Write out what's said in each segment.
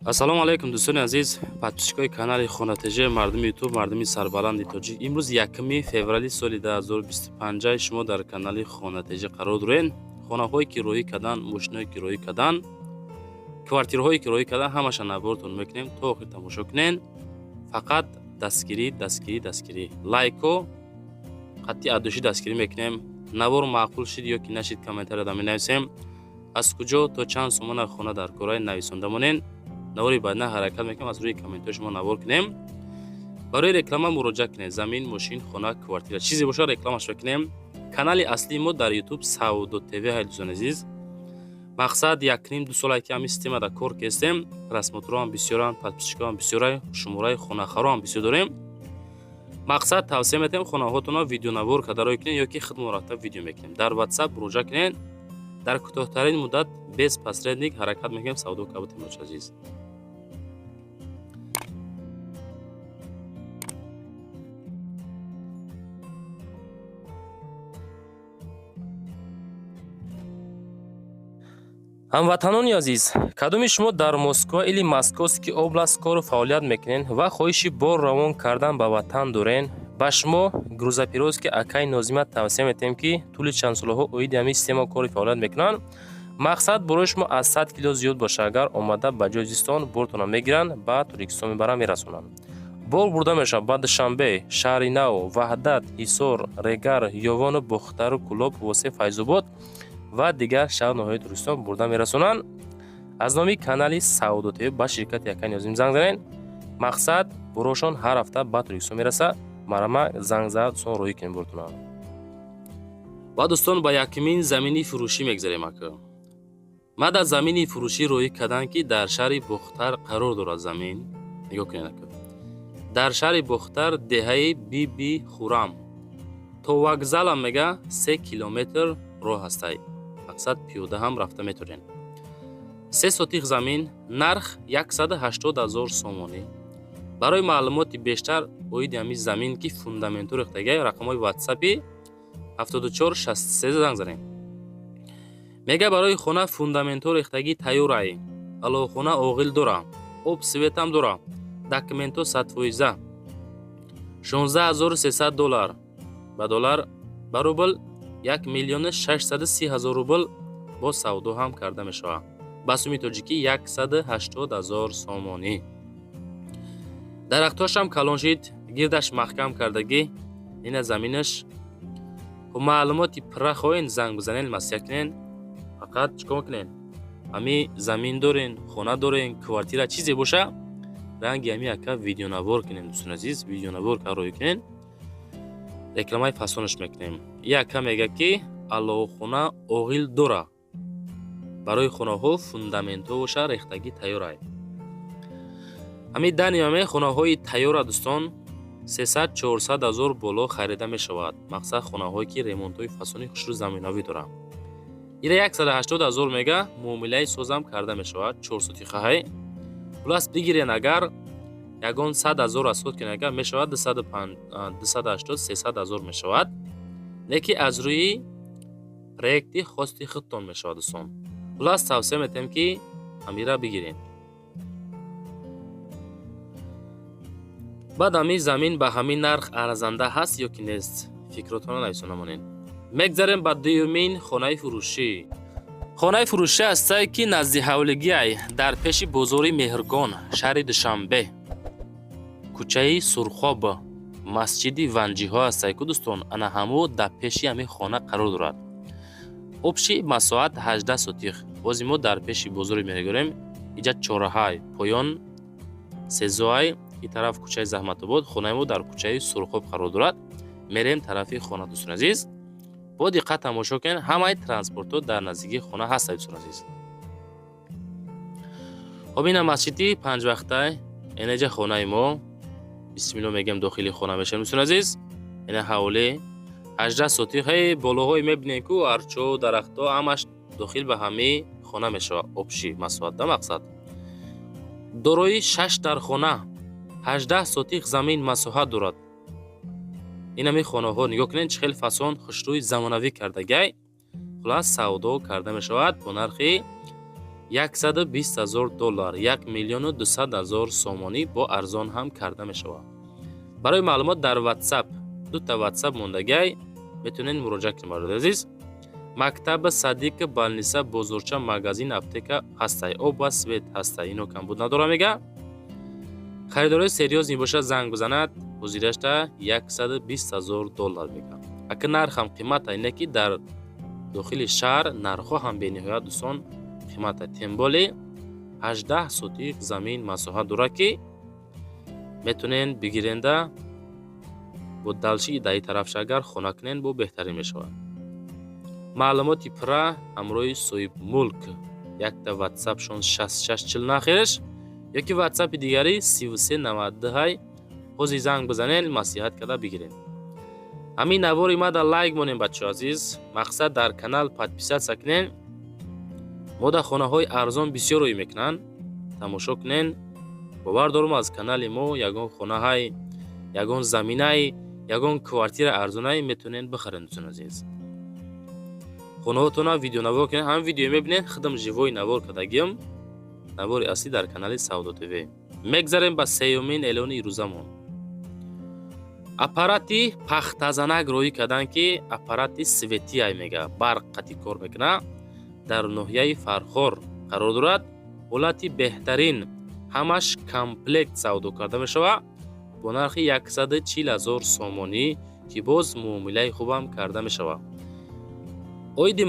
ассалому алайкум дӯстони азиз, подписчикои канали Хонатежи, мардуми ютуб, мардуми сарбаланди тоҷик. Имрӯз 1 феврали соли 2025 шумо дар канали Хонатежи қарор доред. Хонаҳое ки роҳӣ кардан, мошиное ки роҳӣ кардан, квартираҳое ки роҳӣ кардан, ҳамаша наборотон мекунем. То охир тамошо кунен. Фақат дастгирӣ, лайко қатъи аддуши дастгирӣ мекунем. Навор маъқул шид ё ки нашид, комментарияда менависем. аз куҷо то чанд сомона хона дар кораи нависонда монен. навори баъдина ҳаракат мекунем, аз рӯи комментҳои шумо навор кунем. барои реклама муроҷиат кунем. Замин, мошин, хона, квартира чизе боша рекламаш мекунем. канали аслии мо дар ютуб Саудо ТВ ҳай дӯстон азиз. мақсад 1.5-2 сола ки ҳами системада кор кестем. просмотрҳоам бисёранд, подписчикоам бисёрай, шумораи хонахароам бисёр дорем. мақсад тавсия метем хонаҳоатонро видеонавор карда рой кунем ё ки хидмон рафта видео мекунем. дар WhatsApp муроҷиат кунем. дар кӯтоҳтарин муддат без посредник ҳаракат мекунем. Савдо кабуд имрӯз азиз. ҳамватанони азиз, кадоми шумо дар Москва или Московский област кору фаъолият мекунен ва хоҳиши бор равон кардан ба ватан дорен, ба шумо грузопировски акаи Нозимат тавсия метем ки тӯли чандсолаҳо оиди ҳамин система кори фаъолият мекунанд. мақсад борои шумо аз 100 кило зиёд боша. агар омада ба ҷои зистон бортона мегиранд, ба Туркистон мебаранд, мерасонанд. бор бурда мешавад ба Душанбе, Шаҳри Нав, Ваҳдат, Ҳисор, Регар, Ёвону, Бухтару, Кӯлоб, Восиф, Файзобод ва дигар шаҳрноҳои Туркистон бурда мерасонанд. аз номи канали Саудо ТВ ба ширкати Акаи Нозим занг занед. мақсад борошон ҳар ҳафта ба Туркистон мераса. марама занг зад сон роҳӣ кунем бортона. ва дӯстон ба якмин замини фурӯшӣ мегзарем. ака ма дар замини фурӯшӣ роҳӣ кардан ки дар шаҳри Бухтар қарор дорад. замин нигоҳ кунед ака. дар шаҳри Бухтар деҳаи Биби Хурам то вокзалам мега 3 километр роҳ ҳастай. мақсад пиёда ҳам рафта метавонен. 3 сотих замин, нарх 180,000 сомонӣ. барои маълумоти бештар оиди ҳамин замин ки фундаменто рехтагӣ, рақамҳои WhatsApp-и 7463 занг занем. мега барои хона фундаменто рехтагӣ тайёрай. алохона оғил дора, об светам дора, документо 100%, 16300 доллар ба доллар ба рубл 1,630,000 рубл бо савдо ҳам карда мешавад. ба сумми тоҷикӣ 180,000 сомонӣ. дарахтошам калон шид, гирдаш маҳкам кардагӣ. ина заминаш. хуб маълумоти пурра хоҳен, занг бизанен, масъя кунен. фақат чикор мекунен? ҳами замин дорен, хона дорен, квартира чизе боша, ранги ҳами ака видеонавор кунен. дӯстон азиз, видеонавор карда роҳӣ кунен. рекламаи фасонаш мекунем. яка мега ки алохона оғил дора. барои хонаҳо фундаменто боша, рехтагӣ тайёрай. ҳамин дани ҳаме хонаҳои тайёра дӯстон 300-400,000 боло харида мешавад. мақсад хонаҳое ки ремонтҳои фасони хушрӯ заминавӣ доранд. ира 180,000 мега муомилаи созам карда мешавад. 4 сотихаҳай. плюс бигирен, агар ягон 100,000 асход кунен, агар мешавад 280-300,000 мешавад. леки аз рӯи проекти хости худтон мешавад дӯстон. плюс тавсия метем ки ҳамира бигирен. баъд ҳамин замин ба ҳамин нарх арзанда ҳаст ё ки нест? фикротонро нависона монед. мегзарем ба дуюмин хонаи фурӯшӣ. хонаи фурӯшӣ ҳастае ки назди ҳавлигиай дар пеши бозори Меҳргон, шаҳри Душанбе, кӯчаи Сурхоб, масҷиди Ванҷиҳо ҳастае ки дӯстон ана ҳамо дар пеши ҳамин хона қарор дорад. обши масоҳат 18 сотих. бози мо дар пеши бозори Меҳргонем. иҷа чораҳай, поён сезоай. ин тараф кӯчаи Заҳматобод, хонаи мо дар кӯчаи Сурхоб қарор дорад. мерем тарафи хона дӯстон азиз. бо диққат тамошо кунед, ҳамаи транспортҳо дар наздикии хона ҳастанд дӯстон азиз. хоб ина масҷиди панҷвақтай, инаҷа хонаи мо. бисмилло мегем, дохили хона мешавем дӯстон азиз. ина ҳавлӣ 18 сотихаи болоҳои мебинем ку арчо, дарахтҳо ҳамаш дохил ба ҳами хона мешавад. обши масоҳат да мақсад. дорои 6 дар хона, 18 сотих замин масоҳат дорад. ин ҳамин хонаҳо нигоҳ кунед, чӣ хел фасон хушрӯи замонавӣ кардагай. хулас савдо карда мешавад бо нархи 120,000 دلار، 1,200,000 سومانی با ارزان هم کرده می شود. برای معلومات در واتساپ، دو تا واتساپ موندگی میتونین مراجعه کنید عزیز. مکتب صدیق بالنیسا بزرگچه مغازین اپتیکا هسته او با سویت هسته. اینو کم بود نداره میگه. خریداری سریوز این باشه زنگ بزند گزارش تا 120,000 دلار میگه. اگر نرخ هم قیمت اینه که در داخل شهر نرخ هم به نهایت دوستان قیمت تیمبولی 18 سوتیق زمین مساحت داره که میتونین بگیرنده با دلشی دایی طرف شگر خونه کنین با بهتری میشود. معلوماتی پرا همراه صاحب ملک یک تا واتساپ شون 6640 نخیرش یکی واتساپ دیگری 3392 خوزی زنگ بزنین مسیحت کده بگیرین. همین نواری ما در لایک مونیم بچه عزیز. مقصد در کانال پادپیسات سکنین. ما در خانه های ارزان بسیار روی میکنن. تماشا کنین. باور دارم از کانال ما یگان خانه های یگان زمین های یگان کوارتیر ارزان های میتونین بخرین دوستان عزیز. خانه هاتون ویدیو نوار کنین. هم ویدیو میبینین خدم جیوی نوار کدگیم. نوار اصلی در کانال سودا تیوی. میگذاریم با سیومین اعلان روزمون. اپاراتی پختازنک روی کردن که اپاراتی سویتی ای میگه برق قطی کار میکنه در ناحیه فرخور قرار دارد. حالتی بهترین همش کامپلکت سودا کرده میشود با نرخ 140,000 سومانی که باز معامله خوبم کرده میشود. اوید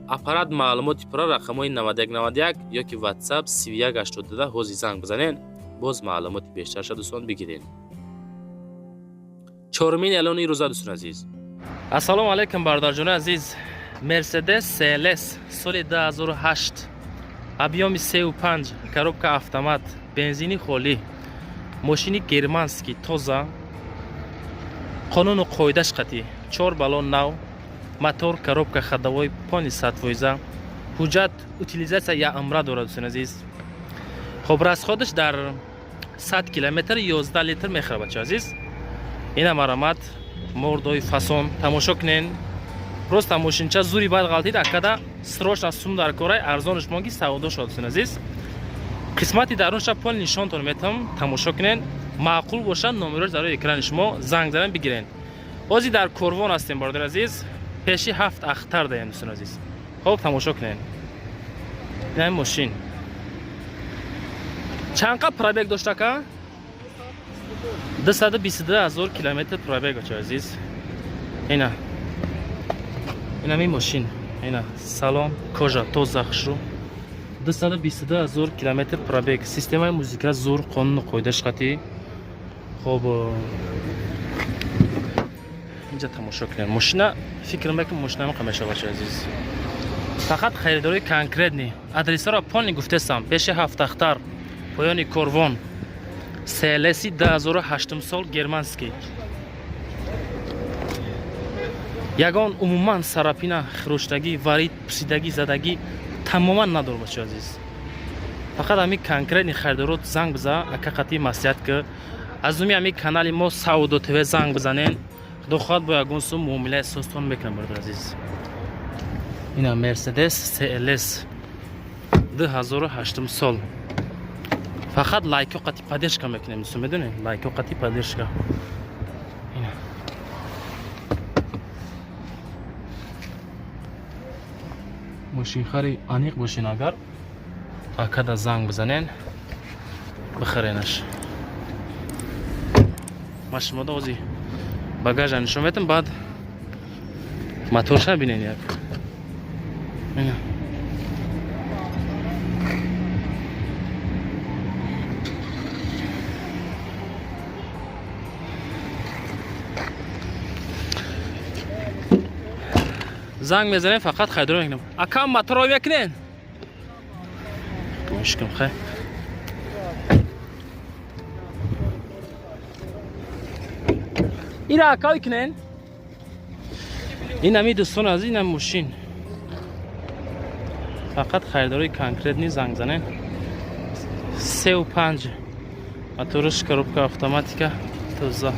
اپارات معلوماتی پر رقمای 9191 یا که واتساپ 3182 هوزی زنگ بزنین باز معلوماتی بیشتر شد دوستان بگیرین. چهارمین اعلان روزا دوستان عزیز. السلام علیکم برادرجان عزیز. مرسدس سلس سال 2008 ابیام 35 коробка автомат бензини холӣ ماشینی گرمانسکی تازه قانون و قاعدش قطعی 4 балон нав мотор коробка ходовой пони сатвойза ҳуҷҷат утилизатсия я амра дорад дӯстон азиз. хоб расходаш дар 100 километр 11 литр мехӯрад бача азиз. ина марамат мордои фасон тамошо кунен. просто мошинча зури бад ғалтид акада срочно сум дар корай арзонаш монги савдо шуд дӯстон азиз. қисмати дарунша пол нишонтон метам тамошо кунен. маъқул боша номерош дар экрани шумо занг задан бигирен. ҳозир дар корвон ҳастем бародар азиз. пеши 7 ахтар даем дӯстон азиз. хоб тамошо кунен. ин мошин чанқа пробег доштака 222,000 километр пробег бача азиз. ина ми мошин ина салон кожа тоза хушрӯ 222,000 километр пробег. системаи музика зур қонуну қоидаш қатӣ. хоб инҷа тамошо кунем. мошина фикр мекунам мошина меқа мешава бача азиз. фақат харидори конкретни адресаро полни гуфтестам. пеши 7 ахтар поёни корвон селеси 2008 сол германский. ягон умуман сарапина хироштагӣ варид пусидагӣ задагӣ тамоман надор бача азиз. фақат ҳами конкретни харидорот занг биза ака қатъи маслиҳат ки аз уми ҳами канали мо савдо тв занг бизанен худо хоҳад бо ягон сум муомилаи состон мекунам бародар азиз. ина мерседес cls 2008 сол. фақат лайко қатъи поддержка мекунем дӯстон медонем. лайко қатъи поддержка. ина мошинхари аниқ бошин агар акада занг бизанен бихаренаш. ма шумода ҳозир багажа нишон метам баъд моторша бинен як. ина занг мезанем фақат хайдор мекунем. акам моторро мекунен. мушким хай. ина акай кунен. ин ами дӯстон аз ин мошин фақат хайдори конкретни занг занен. 35 моториш коробка автоматика тоза.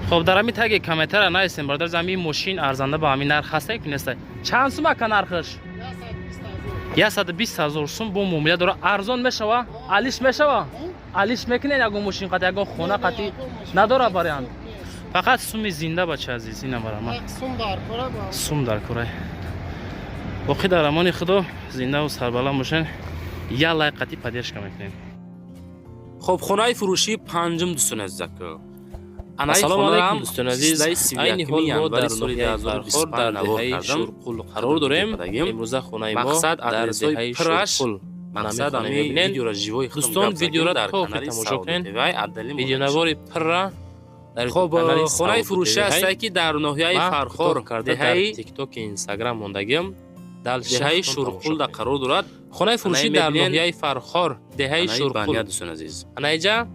خب در همین تگ کامنتر نایستیم برادر. زمین ماشین ارزنده با همین نرخ هسته که نیسته. چند سوم که نرخش؟ 120,000 сум бо муомила дора. Арзон мешава? Алиш мешава? Алиш мекунед ягон мошин қати, ягон хона қати надора барянд. Фақат суми зинда бача азиз ина барама. Сум дар кора. Боқи дар амони худо зинда ва сарбаланд бошен. Я лайк қати поддержка мекунед. خب خونه فروشی پنجم دوستان عزیز که السلام علیکم دوستان عزیز. این حال ما در نوحه فرخار در دهه شورقل قرار داریم. امروز خانه ما در دهه شورقل. مقصد همین ویدیو را جیوی دوستان ویدیو را تا تماشا کنید. ویدیو نواری پر خب خونه فروشی است که در نوحه فرخار دهه تیک توک اینستاگرام موندگیم. در دهه شورقل در قرار دارد. خانه فروشی در نوحه فرخار دهه شورقل. دوستان عزیز. اینجا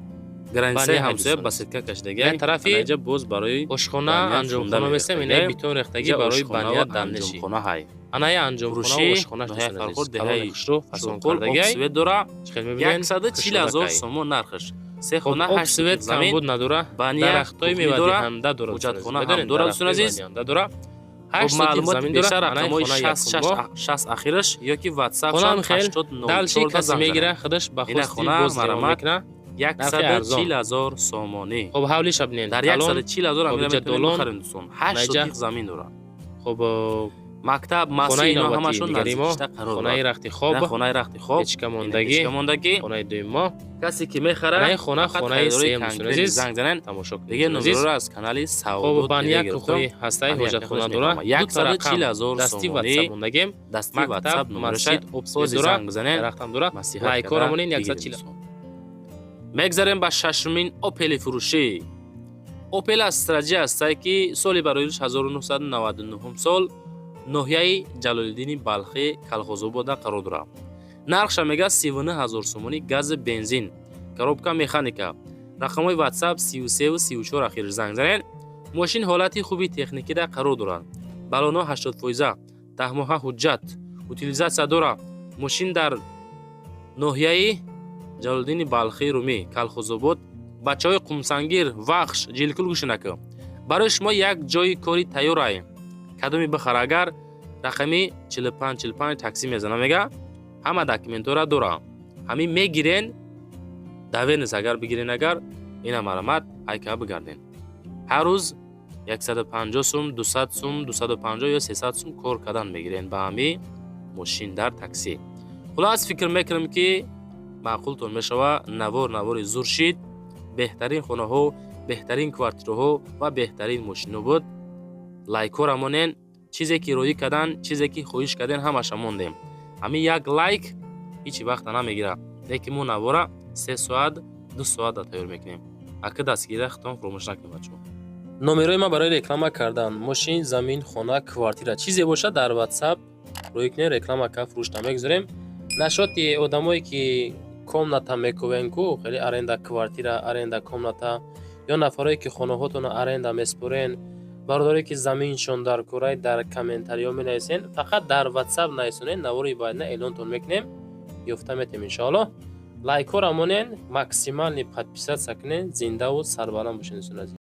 گرانسه همسایه بسیار کشیدگی. این طرفی اینجا باز برای اشخانه انجام خانه میسیم. اینه بیتون رختگی برای بنیاد دمنشی. آنها انجام خانه و اشخانه فرخار دهه شورقل اپسوید داره. 140,000 سوم نرخش. سه خانه 8 زمین بود نداره. درختای میوه دهنده داره. وجود خانه هم داره دوستان عزیز. معلومات بیشتر رقم‌های 60 اخیرش یا که واتساپ 89 دلشی کسی میگیره خودش به خودی باز مرمت 140,000 سومانی. خب حولیش ابنین در 140,000 هم میتونیم بخریم دوستان. 8 زمین داره. خب مکتب مسجد اینا همشون نزدیک‌تر قرار خانه رخت خواب، خانه رخت خواب، هیچ ماندگی، خانه دوم. کسی که میخره خانه سیم عزیز زنگ زنن تماشا کنید. دیگه نمره رو از کانال سعودت بانیک خوی هستای حاجت خانه داره. 140,000 دستی واتساپ موندگیم. دستی واتساپ نمرش اپسیز زنگ بزنین. درختم داره. لایک کارمونین 140. میگذاریم با ششمین اوپل فروشی. اوپل استراتژی است که سالی برای 1999 سال نوحه جلالالدین بلخی کلخوزآباد قرار دارد. نرخش میگه 39,000 سومانی گاز بنزین، کروبکا مکانیکا. رقم‌های واتساپ 33 و 34 اخیر زنگ زنین. ماشین حالتی خوبی تکنیکی در قرار دارد. بالونا 80%، 10 ماه حجت، اوتیلیزاسیون داره. ماشین در نوحه جلالالدین بلخی رومی کلخوزآباد بچهای قمسنگیر وخش جلکل گوش نکه. برای شما یک جای کاری تیار است. کدومی بخره اگر رقمی 45 تاکسی میزنه میگه همه داکیومنت را داره. همین میگیرین داوینس اگر بگیرین اگر اینا مرامت ایکا بگردین. هر روز 150 سوم 200 سوم 250 یا 300 سوم کار کردن میگیرین با همین ماشین در تاکسی. خلاص فکر میکنم که معقولتون میشوه نوار زور شید. بهترین خونه ها، بهترین کوارتیر ها و بهترین ماشین بود. لایک را مونین، چیزی که روی کردن، چیزی که خواهش کردن همش موندیم. همین یک لایک هیچ وقت نمیگیره. لیکن مون نوارا 3 ساعت 2 ساعت تیار میکنیم. اگه دستگیری ختم فراموش نکنید بچه‌ها. نمره ما برای رکلام کردن ماشین، زمین، خانه، کوارتیر چیزی باشه در واتساپ روی کنه رکلام کا فروش نمیگذاریم. نشاط آدمایی که комната мекувен ку хеле аренда квартира аренда комната ё нафарое ки хонаҳотонро аренда меспурен бародаре ки заминшон дар курай дар комментариҳо менависен фақат дар ватсап нависонен навори байна эълонтон мекунем ёфта метем иншоаллоҳ лайкҳоро монен максимални подписатсия кунен зиндаву сарбаланд бошед.